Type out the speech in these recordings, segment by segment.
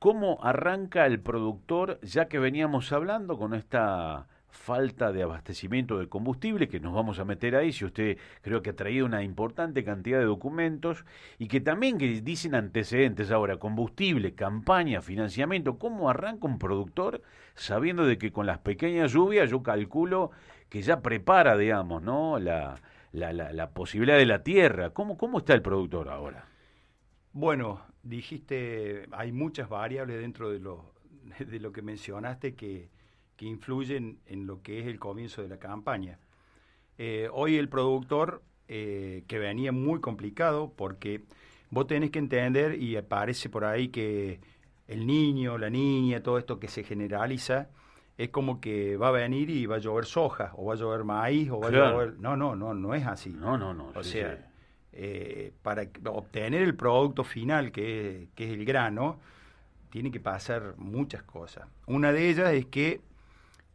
¿Cómo arranca el productor, ya que veníamos hablando con esta falta de abastecimiento de combustible, que nos vamos a meter ahí, si usted creo que ha traído una importante cantidad de documentos, y que también que dicen antecedentes ahora, combustible, campaña, financiamiento, ¿cómo arranca un productor sabiendo de que con las pequeñas lluvias yo calculo que ya prepara, digamos, ¿no? La posibilidad de la tierra. ¿Cómo está el productor ahora? Bueno, dijiste, hay muchas variables dentro de lo que mencionaste que influyen en lo que es el comienzo de la campaña. Hoy el productor, que venía muy complicado, porque vos tenés que entender, y aparece por ahí que el niño, la niña, todo esto que se generaliza, es como que va a venir y va a llover soja, o va a llover maíz, o va a Claro. llover... No, no, no, no es así. No, no, no, O sí, sí. sea, para obtener el producto final, que es el grano, tiene que pasar muchas cosas. Una de ellas es que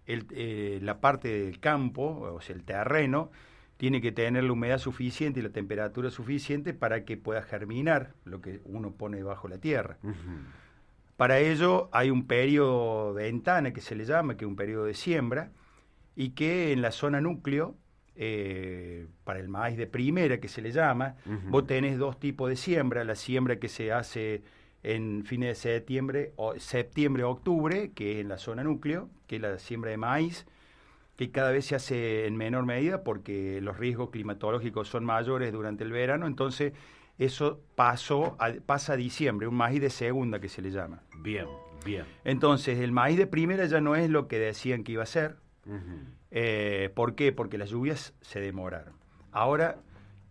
la parte del campo, o sea, el terreno, tiene que tener la humedad suficiente y la temperatura suficiente para que pueda germinar lo que uno pone debajo de la tierra. Ujú. Para ello hay un periodo de ventana que se le llama, que es un periodo de siembra, y que en la zona núcleo, para el maíz de primera que se le llama, vos Ujú. tenés dos tipos de siembra: la siembra que se hace en fines de septiembre, octubre, que es en la zona núcleo, que es la siembra de maíz, que cada vez se hace en menor medida porque los riesgos climatológicos son mayores durante el verano. Entonces eso pasa a diciembre, un maíz de segunda que se le llama. Bien, bien. Entonces el maíz de primera ya no es lo que decían que iba a ser. Ujú. ¿Por qué? Porque las lluvias se demoraron. Ahora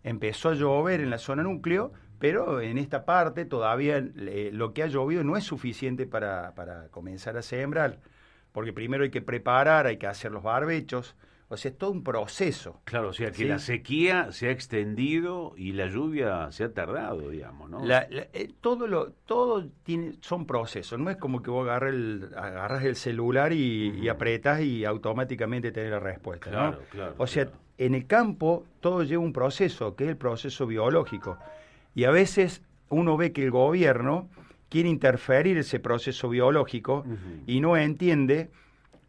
empezó a llover en la zona núcleo, pero en esta parte todavía lo que ha llovido no es suficiente para comenzar a sembrar, porque primero hay que preparar, hay que hacer los barbechos, o sea, es todo un proceso, Claro, o sea que la ¿sí? sequía se ha extendido y la lluvia se ha tardado, digamos, ¿no? Todo son procesos, no es como que vos agarras el celular y Ujú. apretás y automáticamente tenés la respuesta, ¿no? Claro, claro, O sea, claro. en el campo todo lleva un proceso, que es el proceso biológico. Y a veces uno ve que el gobierno quiere interferir ese proceso biológico Ujú. y no entiende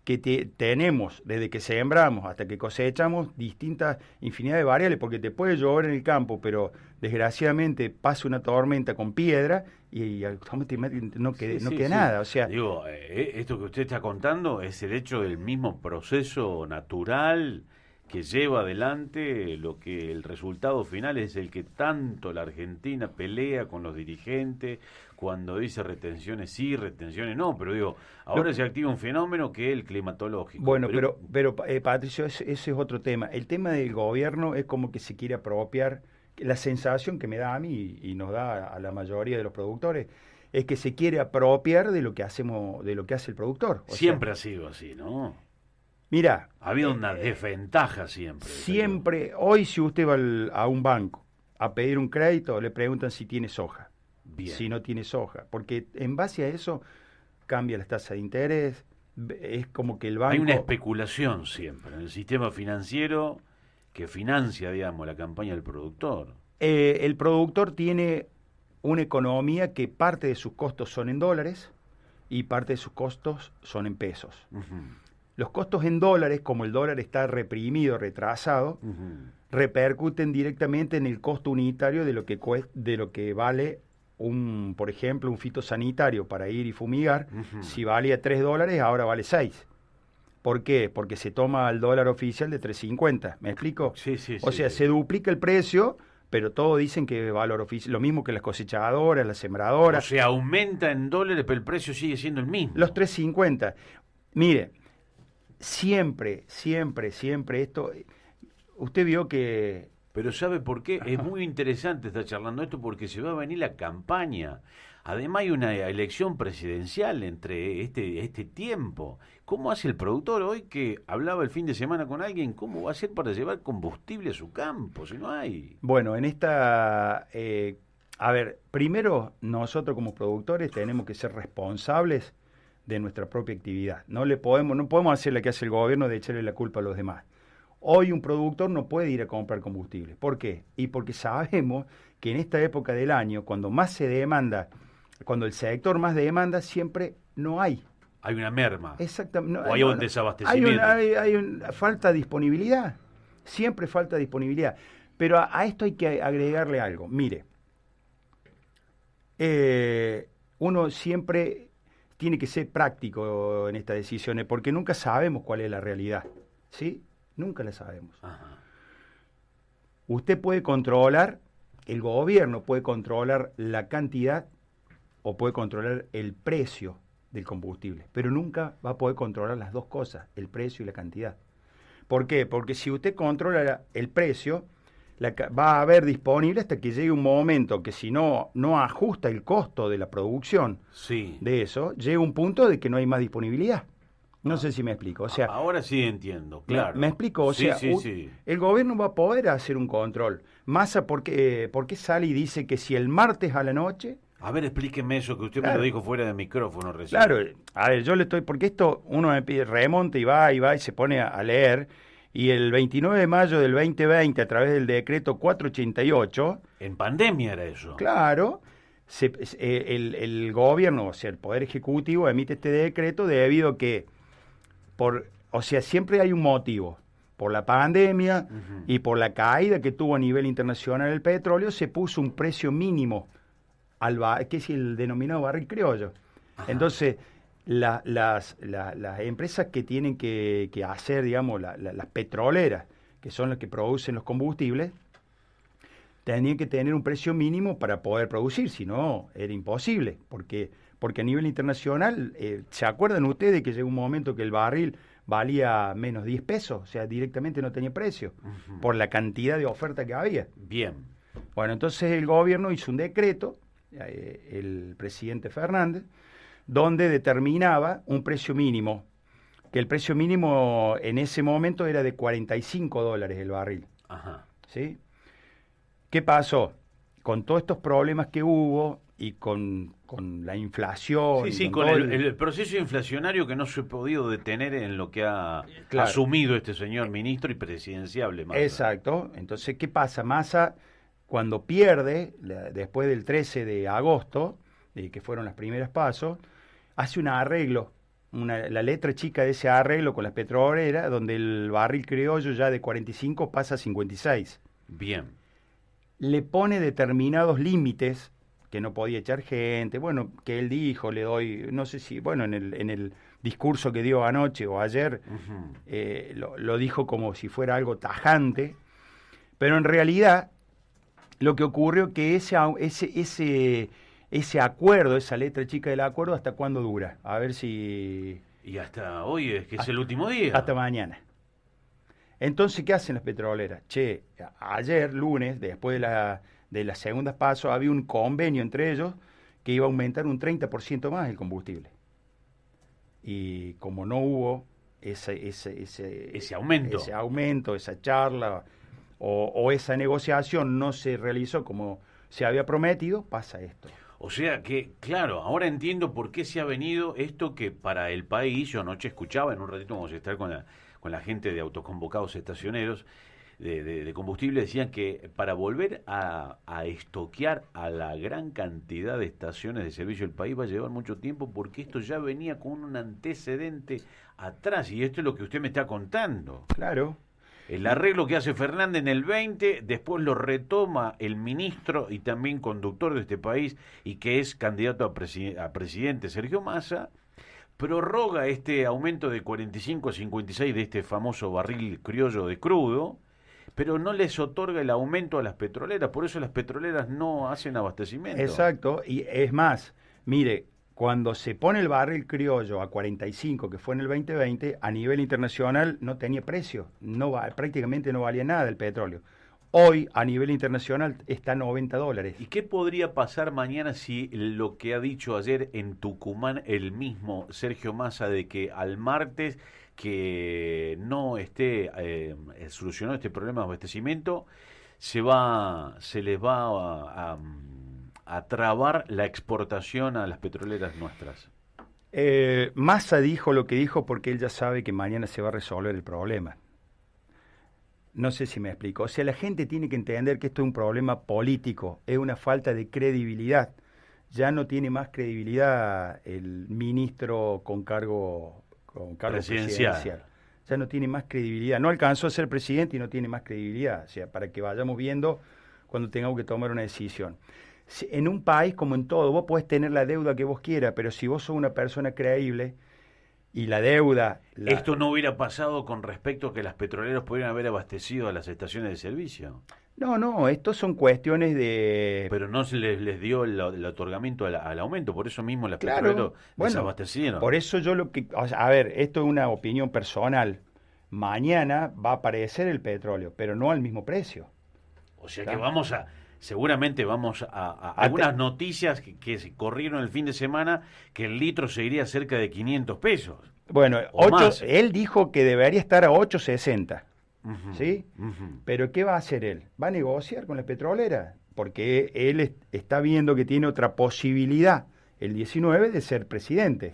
que tenemos, desde que sembramos hasta que cosechamos, distintas, infinidad de variables, porque te puede llover en el campo, pero desgraciadamente pasa una tormenta con piedra y automáticamente Sí, no sí, queda sí. nada. O sea, Digo, esto que usted está contando es el hecho del mismo proceso natural que lleva adelante lo que el resultado final es el que tanto la Argentina pelea con los dirigentes cuando dice retenciones sí, retenciones no, pero digo, lo, ahora se activa un fenómeno que es el climatológico, bueno, pero pero Patricio, ese es otro tema. El tema del gobierno es como que se quiere apropiar. La sensación que me da a mí y nos da a la mayoría de los productores es que se quiere apropiar de lo que hacemos, de lo que hace el productor. O sea, siempre ha sido así, ¿no? mira, Ha habido una desventaja siempre, creo. siempre, hoy si usted va a un banco a pedir un crédito, le preguntan si tiene soja, Bien. si no tiene soja, porque en base a eso cambia las tasas de interés, es como que el Hay una banco, especulación siempre en el sistema financiero que financia, digamos, la campaña del productor. el productor tiene una economía que parte de sus costos son en dólares y parte de sus costos son en pesos. Ujú, Los costos en dólares, como el dólar está reprimido, retrasado, ujú. repercuten directamente en el costo unitario de lo que, de lo que vale por ejemplo, un fitosanitario para ir y fumigar. Ujú. Si valía $3, ahora vale 6. ¿Por qué? Porque se toma el dólar oficial de 3.50. ¿Me explico? Sí, sí, O sí, sea, sí. se duplica el precio, pero todos dicen que valor oficial, lo mismo que las cosechadoras, las O sembradoras, sea, aumenta en dólares, pero el precio sigue siendo el los mismo. 3.50. Mire, siempre, siempre, siempre esto, usted vio que... Pero ¿sabe por qué? Es muy interesante estar charlando esto porque se va a venir la campaña. Además hay una elección presidencial entre este tiempo. ¿Cómo hace el productor hoy que hablaba el fin de semana con alguien? ¿Cómo va a hacer para llevar combustible a su campo si no hay? Bueno, en esta, a ver, primero nosotros como productores tenemos que ser responsables de nuestra propia actividad. No podemos hacer lo que hace el gobierno de echarle la culpa a los demás. Hoy un productor no puede ir a comprar combustible. ¿Por qué? Y porque sabemos que en esta época del año, cuando más se demanda cuando el sector más demanda, siempre no hay. Hay una merma. Exactamente. O hay un desabastecimiento. Hay una falta de disponibilidad. Siempre falta disponibilidad. Pero a esto hay que agregarle algo. Mire, uno siempre tiene que ser práctico en estas decisiones porque nunca sabemos cuál es la realidad. ¿Sí? Nunca la sabemos. Ajá. Usted puede controlar, el gobierno puede controlar la cantidad o puede controlar el precio del combustible, pero nunca va a poder controlar las dos cosas, el precio y la cantidad. ¿Por qué? Porque si usted controla el precio, va a haber disponible hasta que llegue un momento que si no ajusta el costo de la producción Sí. de eso, llega un punto de que no hay más disponibilidad. No sé si me explico. O sea, Ahora sí entiendo, claro. ¿me explico? O sea, sí. el gobierno va a poder hacer un control. Massa, ¿por qué sale y dice que si el martes a la noche... A ver, explíqueme eso que usted Claro. me lo dijo fuera de micrófono recién. Claro, a ver, yo le estoy... Porque esto uno me pide, remonta y va y se pone a leer. Y el 29 de mayo del 2020, a través del decreto 488... En pandemia era eso. Claro, el gobierno, o sea, el Poder Ejecutivo emite este decreto debido a que... o sea, siempre hay un motivo. Por la pandemia y por la caída que tuvo a nivel internacional el petróleo, se puso un precio mínimo, que es el denominado barril criollo. Ajá. Entonces, las empresas que tienen que hacer, digamos, las petroleras, que son las que producen los combustibles, tenían que tener un precio mínimo para poder producir, si no, era imposible, porque a nivel internacional, ¿se acuerdan ustedes que llegó un momento que el barril valía menos 10 pesos? O sea, directamente no tenía precio, por la cantidad de oferta que había. Bien. Bueno, entonces el gobierno hizo un decreto, el presidente Fernández, donde determinaba un precio mínimo, que el precio mínimo en ese momento era de $45 el barril. Ajá. ¿Sí? ¿Qué pasó? Con todos estos problemas que hubo y con la inflación... Sí, con el proceso inflacionario que no se ha podido detener en lo que ha asumido este señor ministro y presidenciable Massa. Exacto. Entonces, ¿qué pasa? Massa, cuando pierde, después del 13 de agosto, que fueron las primeras pasos, hace un arreglo, la letra chica de ese arreglo con las petroleras, donde el barril criollo ya de 45 pasa a 56. Bien. Le pone determinados límites que no podía echar gente, bueno, que él dijo, le doy, no sé si, bueno, en el discurso que dio anoche o ayer, lo dijo como si fuera algo tajante, pero en realidad lo que ocurrió que ese acuerdo, esa letra chica del acuerdo, ¿hasta cuándo dura? A ver si... Y hasta hoy, es que es el último día. Hasta mañana. Entonces, ¿qué hacen las petroleras? Che, ayer, lunes, después de las segundas pasos, había un convenio entre ellos que iba a aumentar un 30% más el combustible. Y como no hubo ese aumento, esa charla o esa negociación no se realizó como se había prometido, pasa esto. O sea que, claro, ahora entiendo por qué se ha venido esto que para el país, yo anoche escuchaba, en un ratito vamos a estar con la gente de autoconvocados estacioneros de combustible, decían que para volver a estoquear a la gran cantidad de estaciones de servicio del país va a llevar mucho tiempo porque esto ya venía con un antecedente atrás y esto es lo que usted me está contando. Claro. El arreglo que hace Fernández en el 20, después lo retoma el ministro y también conductor de este país y que es candidato a presidente, Sergio Massa, prorroga este aumento de 45 a 56 de este famoso barril criollo de crudo, pero no les otorga el aumento a las petroleras, por eso las petroleras no hacen abastecimiento. Exacto, y es más, mire, cuando se pone el barril criollo a 45, que fue en el 2020, a nivel internacional no tenía precio, prácticamente no valía nada el petróleo. Hoy, a nivel internacional, está a $90. ¿Y qué podría pasar mañana si lo que ha dicho ayer en Tucumán el mismo Sergio Massa de que al martes que no esté solucionado este problema de abastecimiento, se les va a trabar la exportación a las petroleras nuestras? Massa dijo lo que dijo porque él ya sabe que mañana se va a resolver el problema. No sé si me explico. O sea, la gente tiene que entender que esto es un problema político, es una falta de credibilidad ya no tiene más credibilidad el ministro con cargo presidencial. Ya no tiene más credibilidad. No alcanzó a ser presidente y no tiene más credibilidad. O sea, para que vayamos viendo cuando tengamos que tomar una decisión. En un país, como en todo, vos podés tener la deuda que vos quieras, pero si vos sos una persona creíble y la deuda... Esto no hubiera pasado con respecto a que las petroleras pudieran haber abastecido a las estaciones de servicio. No, estos son cuestiones de... Pero no se les dio el otorgamiento al aumento, por eso mismo las Claro, petroleras bueno, desabastecieron. por eso yo lo que... O sea, a ver, esto es una opinión personal. Mañana va a aparecer el petróleo, pero no al mismo precio. O sea que seguramente vamos a algunas noticias que se corrieron el fin de semana, que el litro seguiría cerca de 500 pesos. Bueno, él dijo que debería estar a 8.60. ¿Sí? Pero ¿qué va a hacer él? ¿Va a negociar con la petrolera? Porque él está viendo que tiene otra posibilidad, el 19, de ser presidente.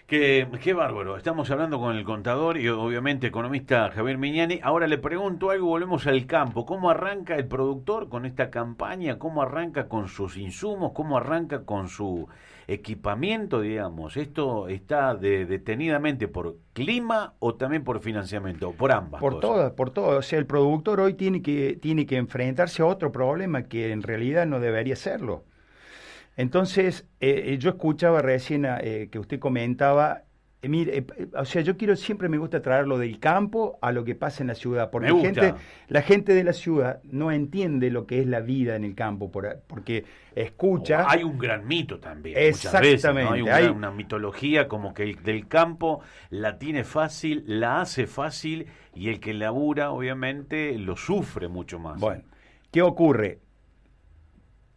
Qué bárbaro. Estamos hablando con el contador y obviamente economista Javier Miñani. Ahora le pregunto algo, volvemos al campo. ¿Cómo arranca el productor con esta campaña? ¿Cómo arranca con sus insumos? ¿Cómo arranca con su equipamiento, digamos? ¿Esto está detenidamente por clima o también por financiamiento? Por ambas cosas. Por todas. O sea, el productor hoy tiene que enfrentarse a otro problema que en realidad no debería serlo. Entonces, yo escuchaba recién que usted comentaba, mire, o sea, siempre me gusta traer lo del campo a lo que pasa en la ciudad, porque la gente de la ciudad no entiende lo que es la vida en el campo, porque escucha... Hay un gran mito también, exactamente, muchas veces, ¿no? Hay una mitología como que el del campo la tiene fácil, la hace fácil, y el que labura, obviamente, lo sufre mucho más. Bueno, ¿qué ocurre?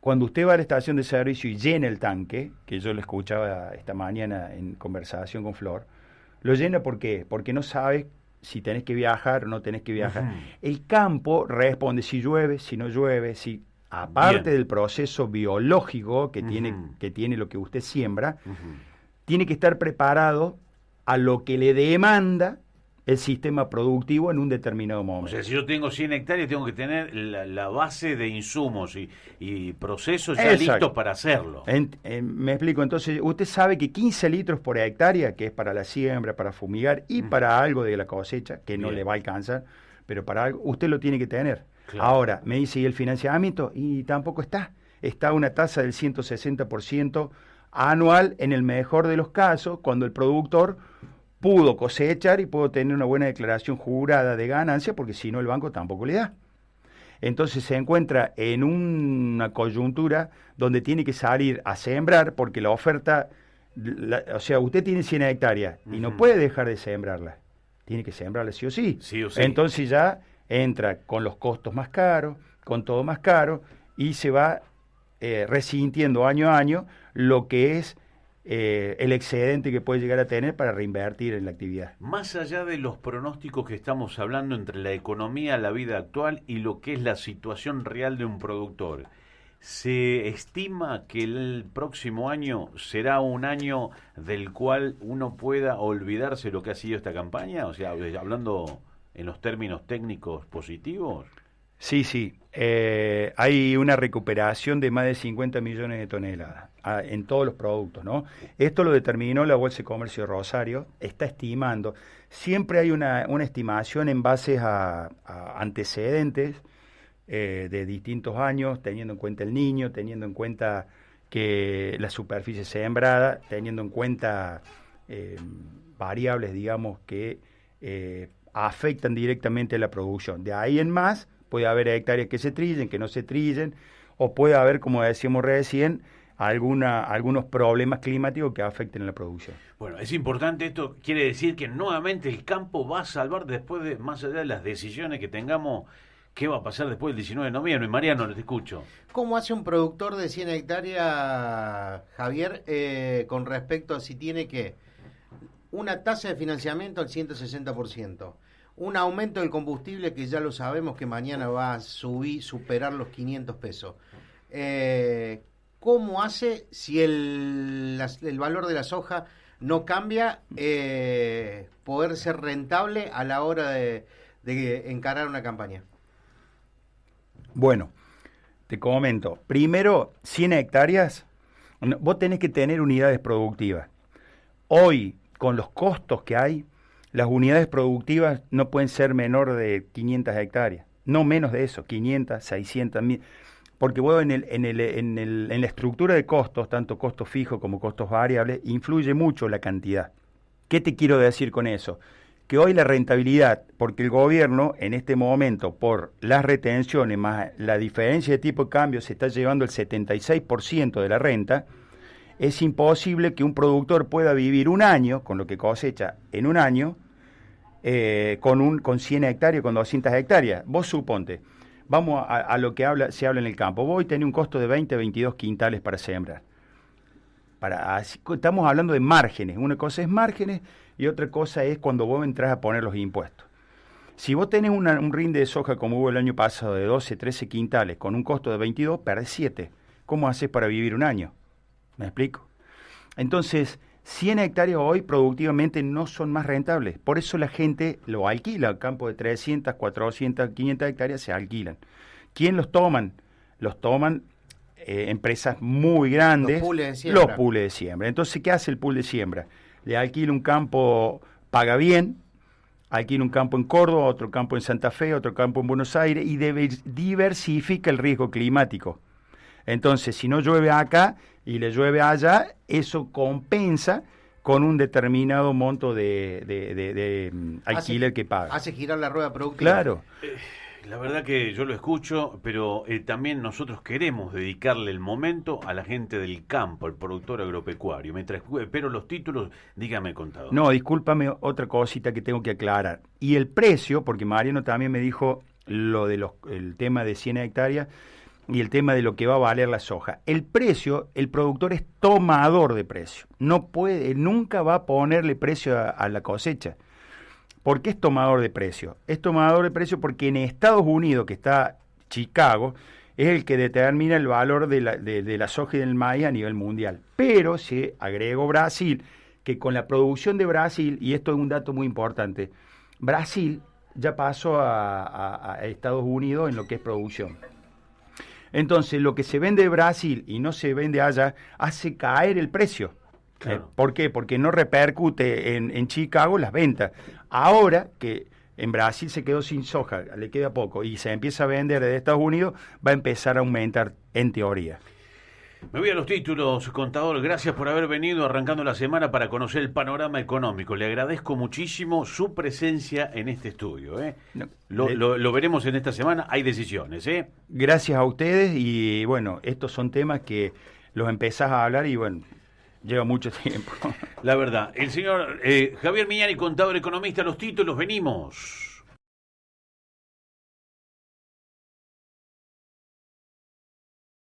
Cuando usted va a la estación de servicio y llena el tanque, que yo lo escuchaba esta mañana en conversación con Flor, lo llena ¿por qué? Porque no sabe si tenés que viajar o no tenés que viajar. El campo responde si llueve, si no llueve, si aparte del proceso biológico que tiene lo que usted siembra, tiene que estar preparado a lo que le demanda el sistema productivo en un determinado momento. O sea, si yo tengo 100 hectáreas, tengo que tener la base de insumos y procesos ya listos para hacerlo. Me explico, entonces, usted sabe que 15 litros por hectárea, que es para la siembra, para fumigar y para algo de la cosecha, que no le va a alcanzar, pero para algo, usted lo tiene que tener. Claro. Ahora, me dice, ¿y el financiamiento? Y tampoco está. Está una tasa del 160% anual, en el mejor de los casos, cuando el productor pudo cosechar y pudo tener una buena declaración jurada de ganancia, porque si no el banco tampoco le da. Entonces se encuentra en una coyuntura donde tiene que salir a sembrar, porque la oferta, o sea, usted tiene 100 hectáreas y no puede dejar de sembrarla, tiene que sembrarla sí o sí. Sí o sí. Entonces ya entra con los costos más caros, con todo más caro, y se va resintiendo año a año lo que es el excedente que puede llegar a tener para reinvertir en la actividad. Más allá de los pronósticos que estamos hablando entre la economía, la vida actual y lo que es la situación real de un productor, ¿se estima que el próximo año será un año del cual uno pueda olvidarse lo que ha sido esta campaña? O sea, hablando en los términos técnicos positivos. Sí. Hay una recuperación de más de 50 millones de toneladas en todos los productos, ¿no? Esto lo determinó la Bolsa de Comercio de Rosario, está estimando. Siempre hay una estimación en base a antecedentes de distintos años, teniendo en cuenta el niño, teniendo en cuenta que la superficie sembrada, teniendo en cuenta variables, digamos, que afectan directamente a la producción. De ahí en más, puede haber hectáreas que se trillen, que no se trillen, o puede haber, como decíamos recién, algunos problemas climáticos que afecten a la producción. Bueno, es importante esto, quiere decir que nuevamente el campo va a salvar después de, más allá de las decisiones que tengamos, ¿qué va a pasar después del 19 de noviembre? Mariano, te escucho. ¿Cómo hace un productor de 100 hectáreas, Javier, con respecto a si tiene que una tasa de financiamiento al 160%? Un aumento del combustible que ya lo sabemos que mañana va a superar los 500 pesos. ¿Cómo hace si el valor de la soja no cambia, poder ser rentable a la hora de encarar una campaña? Bueno, te comento. Primero, 100 hectáreas Vos tenés que tener unidades productivas. Hoy, con los costos que hay, las unidades productivas no pueden ser menor de 500 hectáreas. No menos de eso, 500, 600, 1000. Porque vos en la estructura de costos, tanto costos fijos como costos variables, influye mucho la cantidad. ¿Qué te quiero decir con eso? Que hoy la rentabilidad, porque el gobierno en este momento, por las retenciones más la diferencia de tipo de cambio, se está llevando el 76% de la renta, es imposible que un productor pueda vivir un año, con lo que cosecha en un año, con 100 hectáreas, con 200 hectáreas. Vos suponte, vamos a lo que se habla en el campo. Vos hoy tenés un costo de 20, 22 quintales para sembrar. Estamos hablando de márgenes. Una cosa es márgenes y otra cosa es cuando vos entrás a poner los impuestos. Si vos tenés un rinde de soja como hubo el año pasado de 12, 13 quintales con un costo de 22, perdés 7. ¿Cómo haces para vivir un año? ¿Me explico? Entonces, 100 hectáreas hoy productivamente no son más rentables. Por eso la gente lo alquila. El campo de 300, 400, 500 hectáreas se alquilan. ¿Quién los toman? Los toman empresas muy grandes. Los pools de siembra. Entonces, ¿qué hace el pool de siembra? Le alquila un campo, paga bien, alquila un campo en Córdoba, otro campo en Santa Fe, otro campo en Buenos Aires y diversifica el riesgo climático. Entonces, si no llueve acá y le llueve allá, eso compensa con un determinado monto de alquiler que paga. Hace girar la rueda productiva. Claro. La verdad que yo lo escucho, pero también nosotros queremos dedicarle el momento a la gente del campo, al productor agropecuario. Mientras espero los títulos, dígame, contador. No, discúlpame, otra cosita que tengo que aclarar. Y el precio, porque Mariano también me dijo el tema de 100 hectáreas y el tema de lo que va a valer la soja. El precio, el productor es tomador de precio. No puede, nunca va a ponerle precio a la cosecha. ¿Por qué es tomador de precio? Es tomador de precio porque en Estados Unidos, que está Chicago, es el que determina el valor de la soja y del maíz a nivel mundial. Pero se agregó Brasil, que con la producción de Brasil, y esto es un dato muy importante, Brasil ya pasó a Estados Unidos en lo que es producción. Entonces, lo que se vende de Brasil y no se vende allá, hace caer el precio. Claro. ¿Por qué? Porque no repercute en Chicago las ventas. Ahora que en Brasil se quedó sin soja, le queda poco, y se empieza a vender de Estados Unidos, va a empezar a aumentar en teoría. Me voy a los títulos, contador. Gracias por haber venido arrancando la semana para conocer el panorama económico. Le agradezco muchísimo su presencia en este estudio. No, lo veremos en esta semana. Hay decisiones. Gracias a ustedes y bueno, estos son temas que los empezás a hablar y bueno, lleva mucho tiempo. La verdad. El señor Javier Miñani, contador economista, los títulos, venimos.